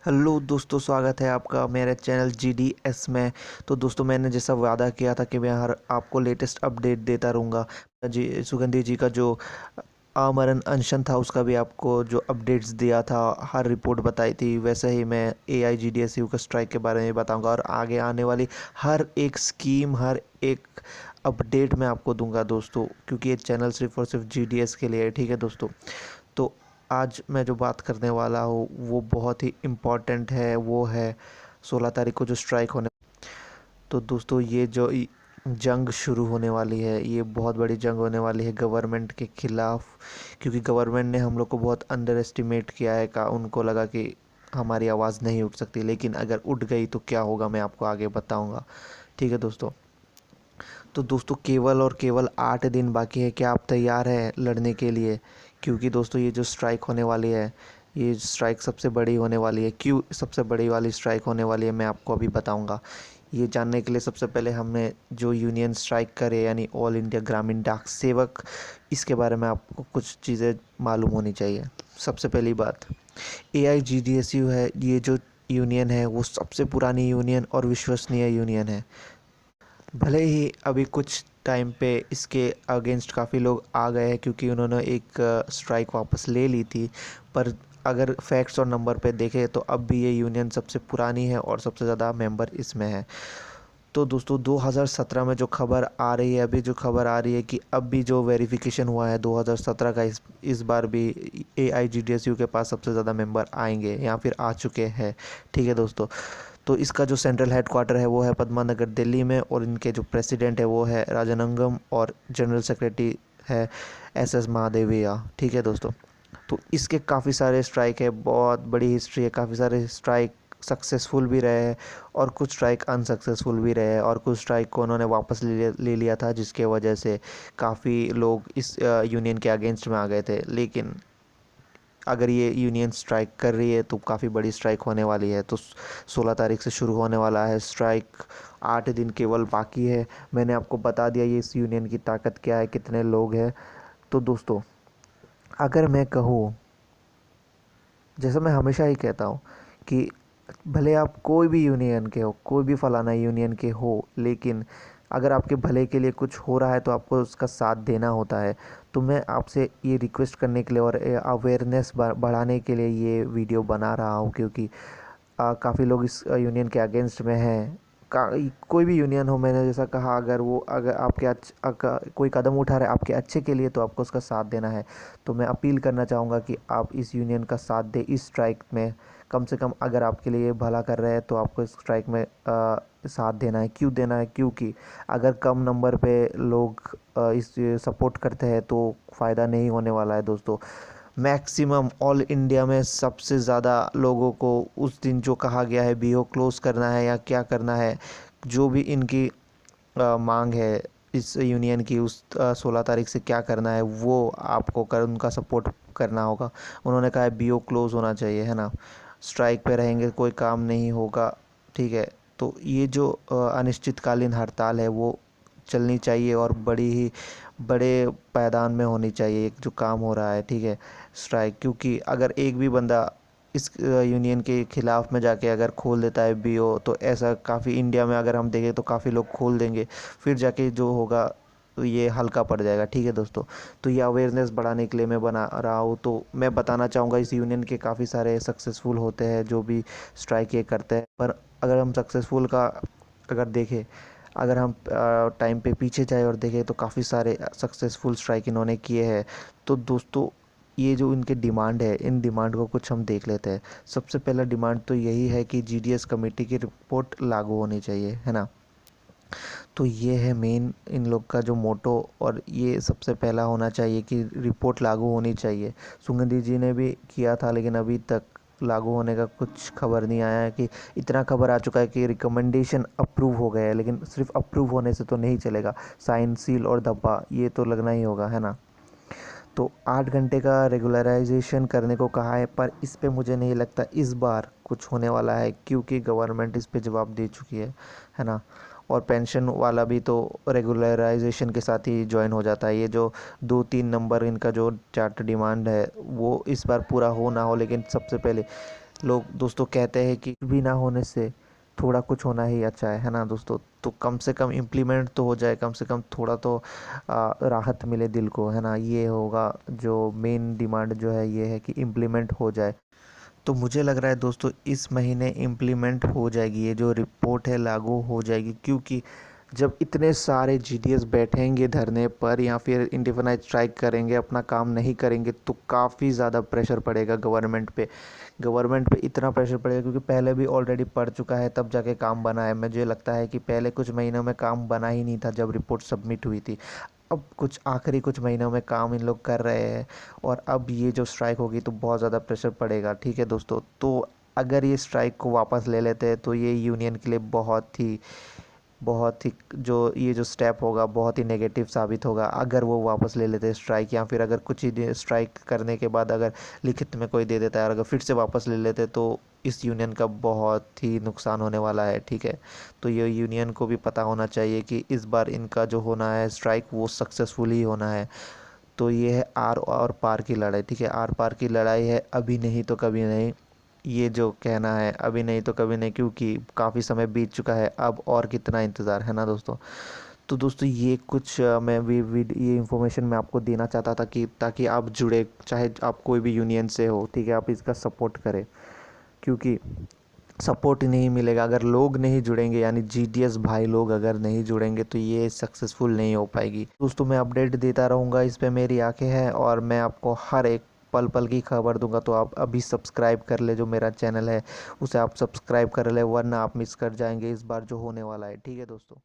Hello दोस्तों, स्वागत है आपका मेरे चैनल GDS में। तो दोस्तों, मैंने जैसा वादा किया था कि मैं हर आपको लेटेस्ट अपडेट देता रहूँगा। जी, सुगंधी जी का जो आमरण अनशन था उसका भी आपको जो अपडेट्स दिया था, हर रिपोर्ट बताई थी, वैसे ही मैं AIGDSU का स्ट्राइक के बारे में बताऊंगा और आगे आने वाली हर एक स्कीम, हर एक अपडेट मैं आपको दूंगा दोस्तों, क्योंकि ये चैनल सिर्फ और सिर्फ GDS के लिए है। ठीक है दोस्तों। तो आज मैं जो बात करने वाला हूँ वो बहुत ही इम्पोर्टेंट है। वो है 16 तारीख को जो स्ट्राइक होने। तो दोस्तों, ये जो जंग शुरू होने वाली है, ये बहुत बड़ी जंग होने वाली है गवर्नमेंट के ख़िलाफ़, क्योंकि गवर्नमेंट ने हम लोग को बहुत अंडर एस्टिमेट किया है। का उनको लगा कि हमारी आवाज़ नहीं उठ सकती, लेकिन अगर उठ गई तो क्या होगा मैं आपको आगे बताऊंगा। ठीक है दोस्तों। तो दोस्तों, केवल और केवल 8 दिन बाकी है। क्या आप तैयार हैं लड़ने के लिए? क्योंकि दोस्तों, ये जो स्ट्राइक होने वाली है, ये स्ट्राइक सबसे बड़ी होने वाली है। क्यों सबसे बड़ी वाली स्ट्राइक होने वाली है मैं आपको अभी बताऊंगा। ये जानने के लिए सबसे पहले हमने जो यूनियन स्ट्राइक करे, यानी ऑल इंडिया ग्रामीण डाक सेवक, इसके बारे में आपको कुछ चीज़ें मालूम होनी चाहिए। सबसे पहली बात, AIGDSU है, ये जो यूनियन है वो सबसे पुरानी यूनियन और विश्वसनीय यूनियन है। भले ही अभी कुछ टाइम पे इसके अगेंस्ट काफ़ी लोग आ गए हैं, क्योंकि उन्होंने एक स्ट्राइक वापस ले ली थी, पर अगर फैक्ट्स और नंबर पे देखें तो अब भी ये यूनियन सबसे पुरानी है और सबसे ज़्यादा मेंबर इसमें है। तो दोस्तों, 2017 में जो खबर आ रही है, अभी जो खबर आ रही है कि अब भी जो वेरिफिकेशन हुआ है 2017 का, इस बार भी AIGDSU के पास सबसे ज़्यादा मेंबर आएंगे या फिर आ चुके हैं। ठीक है दोस्तों। तो इसका जो सेंट्रल हेडक्वार्टर है वो है पद्मा नगर दिल्ली में, और इनके जो प्रेसिडेंट है वो है राजानंगम, और जनरल सेक्रेटरी है SS महादेविया। ठीक है दोस्तों। तो इसके काफ़ी सारे स्ट्राइक है, बहुत बड़ी हिस्ट्री है। काफ़ी सारे स्ट्राइक सक्सेसफुल भी रहे हैं और कुछ स्ट्राइक अनसक्सेसफुल भी रहे हैं, और कुछ स्ट्राइक को उन्होंने वापस ले लिया था, जिसके वजह से काफ़ी लोग इस यूनियन के अगेंस्ट में आ गए थे। लेकिन अगर ये यूनियन स्ट्राइक कर रही है तो काफ़ी बड़ी स्ट्राइक होने वाली है। तो 16 तारीख से शुरू होने वाला है स्ट्राइक। 8 दिन केवल बाकी है। मैंने आपको बता दिया ये इस यूनियन की ताकत क्या है, कितने लोग हैं। तो दोस्तों, अगर मैं कहूँ, जैसा मैं हमेशा ही कहता हूँ कि भले आप कोई भी यूनियन के हो, कोई भी फलाना यूनियन के हो, लेकिन अगर आपके भले के लिए कुछ हो रहा है तो आपको उसका साथ देना होता है। तो मैं आपसे ये रिक्वेस्ट करने के लिए और अवेयरनेस बढ़ाने के लिए ये वीडियो बना रहा हूँ, क्योंकि काफ़ी लोग इस यूनियन के अगेंस्ट में हैं। कोई भी यूनियन हो, मैंने जैसा कहा, अगर आपके कोई कदम उठा रहा है आपके अच्छे के लिए, तो आपको उसका साथ देना है। तो मैं अपील करना चाहूँगा कि आप इस यूनियन का साथ दें इस स्ट्राइक में। कम से कम अगर आपके लिए भला कर रहे हैं तो आपको इस स्ट्राइक में साथ देना है। क्यों देना है? क्योंकि अगर कम नंबर पे लोग इस सपोर्ट करते हैं तो फ़ायदा नहीं होने वाला है दोस्तों। मैक्सिमम ऑल इंडिया में सबसे ज़्यादा लोगों को उस दिन जो कहा गया है BO क्लोज़ करना है या क्या करना है, जो भी इनकी मांग है इस यूनियन की, उस 16 तारीख से क्या करना है वो आपको कर उनका सपोर्ट करना होगा। उन्होंने कहा है BO क्लोज़ होना चाहिए, है ना। स्ट्राइक पे रहेंगे कोई काम नहीं होगा। ठीक है। तो ये जो अनिश्चितकालीन हड़ताल है वो चलनी चाहिए, और बड़े पायदान में होनी चाहिए एक जो काम हो रहा है। ठीक है। स्ट्राइक, क्योंकि अगर एक भी बंदा इस यूनियन के ख़िलाफ़ में जाके अगर खोल देता है BO, तो ऐसा काफ़ी इंडिया में अगर हम देखें तो काफ़ी लोग खोल देंगे, फिर जाके जो होगा तो ये हल्का पड़ जाएगा। ठीक है दोस्तों। तो ये अवेयरनेस बढ़ाने के लिए मैं बना रहा हूँ। तो मैं बताना चाहूँगा, इस यूनियन के काफ़ी सारे सक्सेसफुल होते हैं जो भी स्ट्राइक ये करते हैं, पर अगर हम सक्सेसफुल का अगर देखें, अगर हम टाइम पे पीछे जाए और देखें तो काफ़ी सारे सक्सेसफुल स्ट्राइक इन्होंने किए हैं। तो दोस्तों, ये जो इनके डिमांड है, इन डिमांड को कुछ हम देख लेते हैं। सबसे पहला डिमांड तो यही है कि GDS कमेटी की रिपोर्ट लागू होनी चाहिए, है ना। तो ये है मेन इन लोग का जो मोटो, और ये सबसे पहला होना चाहिए कि रिपोर्ट लागू होनी चाहिए। सुगंधी जी ने भी किया था, लेकिन अभी तक लागू होने का कुछ खबर नहीं आया है। कि इतना खबर आ चुका है कि रिकमेंडेशन अप्रूव हो गया है, लेकिन सिर्फ अप्रूव होने से तो नहीं चलेगा। साइन, सील और धब्बा ये तो लगना ही होगा, है ना। तो 8 घंटे का रेगुलराइजेशन करने को कहा है, पर इस पे मुझे नहीं लगता इस बार कुछ होने वाला है, क्योंकि गवर्नमेंट इस पे जवाब दे चुकी है ना। और पेंशन वाला भी तो रेगुलराइजेशन के साथ ही ज्वाइन हो जाता है। ये जो 2-3 नंबर इनका जो चार्ट डिमांड है वो इस बार पूरा हो ना हो, लेकिन सबसे पहले लोग दोस्तों कहते हैं कि कुछ भी ना होने से थोड़ा कुछ होना ही अच्छा है ना दोस्तों। तो कम से कम इम्प्लीमेंट तो हो जाए, कम से कम थोड़ा तो राहत मिले दिल को, है ना। ये होगा जो मेन डिमांड जो है, ये है कि इम्प्लीमेंट हो जाए। तो मुझे लग रहा है दोस्तों इस महीने इम्प्लीमेंट हो जाएगी, ये जो रिपोर्ट है लागू हो जाएगी, क्योंकि जब इतने सारे जीडीएस बैठेंगे धरने पर या फिर इंडिफिनाइट स्ट्राइक करेंगे, अपना काम नहीं करेंगे, तो काफ़ी ज़्यादा प्रेशर पड़ेगा गवर्नमेंट पे। गवर्नमेंट पे इतना प्रेशर पड़ेगा क्योंकि पहले भी ऑलरेडी पड़ चुका है, तब जाके काम बना है। मुझे लगता है कि पहले कुछ महीनों में काम बना ही नहीं था जब रिपोर्ट सबमिट हुई थी। अब कुछ आखिरी कुछ महीनों में काम इन लोग कर रहे हैं, और अब ये जो स्ट्राइक होगी तो बहुत ज़्यादा प्रेशर पड़ेगा। ठीक है दोस्तों, तो अगर ये स्ट्राइक को वापस ले लेते हैं तो ये यूनियन के लिए बहुत ही जो ये जो स्टेप होगा बहुत ही नेगेटिव साबित होगा। अगर वो वापस ले लेते हैं स्ट्राइक, या फिर अगर कुछ ही स्ट्राइक करने के बाद अगर लिखित में कोई दे देता है और अगर फिर से वापस ले लेते तो इस यूनियन का बहुत ही नुकसान होने वाला है। ठीक है, तो ये यूनियन को भी पता होना चाहिए कि इस बार इनका जो होना है स्ट्राइक वो सक्सेसफुल ही होना है। तो ये है आर और पार की लड़ाई। ठीक है, आर पार की लड़ाई है, अभी नहीं तो कभी नहीं। ये जो कहना है अभी नहीं तो कभी नहीं, क्योंकि काफ़ी समय बीत चुका है, अब और कितना इंतज़ार, है ना दोस्तों। तो दोस्तों ये कुछ मैं भी ये इन्फॉर्मेशन मैं आपको देना चाहता था कि ताकि आप जुड़े, चाहे आप कोई भी यूनियन से हो, ठीक है, आप इसका सपोर्ट करें। क्योंकि सपोर्ट ही नहीं मिलेगा अगर लोग नहीं जुड़ेंगे, यानी जीडीएस भाई लोग अगर नहीं जुड़ेंगे तो ये सक्सेसफुल नहीं हो पाएगी। दोस्तों मैं अपडेट देता रहूँगा, इस पे मेरी आंखें हैं, और मैं आपको हर एक पल पल की खबर दूंगा। तो आप अभी सब्सक्राइब कर ले, जो मेरा चैनल है उसे आप सब्सक्राइब कर ले, वरना आप मिस कर जाएंगे इस बार जो होने वाला है। ठीक है दोस्तों।